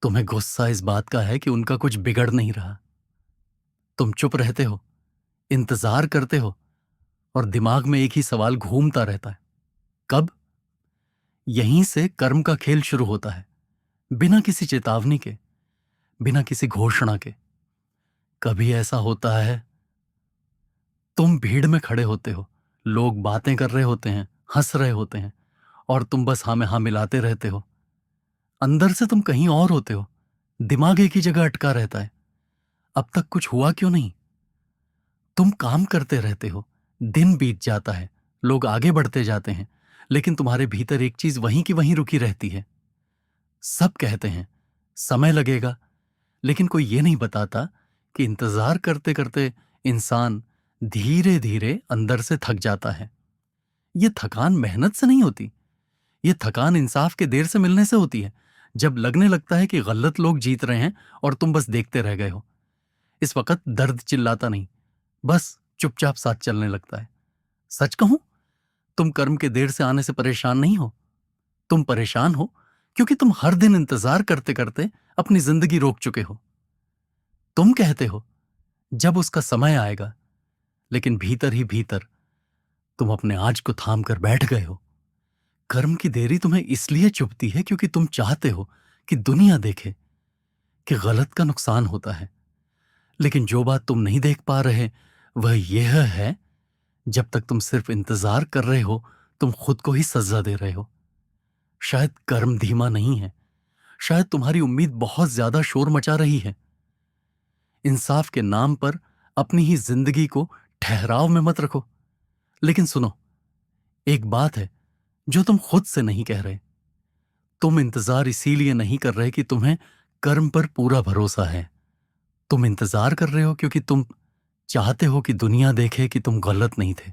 तुम्हें गुस्सा इस बात का है कि उनका कुछ बिगड़ नहीं रहा। तुम चुप रहते हो, इंतजार करते हो, और दिमाग में एक ही सवाल घूमता रहता है, कब? यहीं से कर्म का खेल शुरू होता है, बिना किसी चेतावनी के, बिना किसी घोषणा के। कभी ऐसा होता है, तुम भीड़ में खड़े होते हो, लोग बातें कर रहे होते हैं, हंस रहे होते हैं, और तुम बस हाँ में हाँ मिलाते रहते हो। अंदर से तुम कहीं और होते हो, दिमाग एक ही जगह अटका रहता है। अब तक कुछ हुआ क्यों नहीं? तुम काम करते रहते हो, दिन बीत जाता है, लोग आगे बढ़ते जाते हैं, लेकिन तुम्हारे भीतर एक चीज वहीं की वहीं रुकी रहती है। सब कहते हैं समय लगेगा, लेकिन कोई ये नहीं बताता कि इंतजार करते करते इंसान धीरे धीरे अंदर से थक जाता है। ये थकान मेहनत से नहीं होती, ये थकान इंसाफ के देर से मिलने से होती है। जब लगने लगता है कि गलत लोग जीत रहे हैं और तुम बस देखते रह गए हो। इस वक्त दर्द चिल्लाता नहीं, बस चुपचाप साथ चलने लगता है। सच कहूं, तुम कर्म के देर से आने से परेशान नहीं हो। तुम परेशान हो क्योंकि तुम हर दिन इंतजार करते करते अपनी जिंदगी रोक चुके हो। तुम कहते हो जब उसका समय आएगा, लेकिन भीतर ही भीतर तुम अपने आज को थाम कर बैठ गए हो। कर्म की देरी तुम्हें इसलिए चुभती है क्योंकि तुम चाहते हो कि दुनिया देखे कि गलत का नुकसान होता है। लेकिन जो बात तुम नहीं देख पा रहे वह यह है, जब तक तुम सिर्फ इंतजार कर रहे हो, तुम खुद को ही सजा दे रहे हो। शायद कर्म धीमा नहीं है, शायद तुम्हारी उम्मीद बहुत ज्यादा शोर मचा रही है। इंसाफ के नाम पर अपनी ही जिंदगी को ठहराव में मत रखो। लेकिन सुनो, एक बात है जो तुम खुद से नहीं कह रहे। तुम इंतजार इसीलिए नहीं कर रहे कि तुम्हें कर्म पर पूरा भरोसा है। तुम इंतजार कर रहे हो क्योंकि तुम चाहते हो कि दुनिया देखे कि तुम गलत नहीं थे।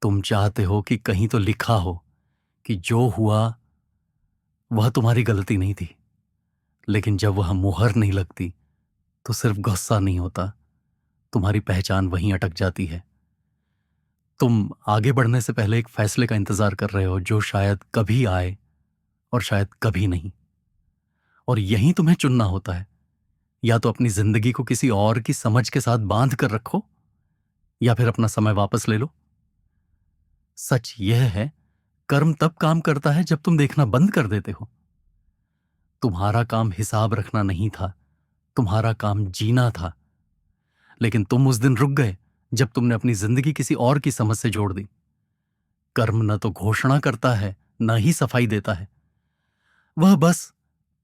तुम चाहते हो कि कहीं तो लिखा हो कि जो हुआ वह तुम्हारी गलती नहीं थी। लेकिन जब वह मुहर नहीं लगती तो सिर्फ गुस्सा नहीं होता, तुम्हारी पहचान वहीं अटक जाती है। तुम आगे बढ़ने से पहले एक फैसले का इंतजार कर रहे हो जो शायद कभी आए और शायद कभी नहीं। और यहीं तुम्हें चुनना होता है, या तो अपनी जिंदगी को किसी और की समझ के साथ बांध कर रखो, या फिर अपना समय वापस ले लो। सच यह है, कर्म तब काम करता है जब तुम देखना बंद कर देते हो। तुम्हारा काम हिसाब रखना नहीं था, तुम्हारा काम जीना था। लेकिन तुम उस दिन रुक गए जब तुमने अपनी जिंदगी किसी और की समझ से जोड़ दी। कर्म न तो घोषणा करता है, न ही सफाई देता है। वह बस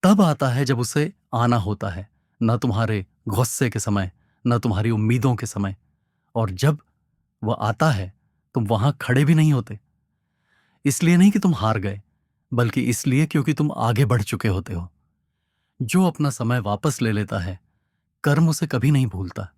तब आता है जब उसे आना होता है, न तुम्हारे गुस्से के समय, न तुम्हारी उम्मीदों के समय। और जब वह आता है तुम वहां खड़े भी नहीं होते। इसलिए नहीं कि तुम हार गए, बल्कि इसलिए क्योंकि तुम आगे बढ़ चुके होते हो। जो अपना समय वापस ले लेता है, कर्म उसे कभी नहीं भूलता।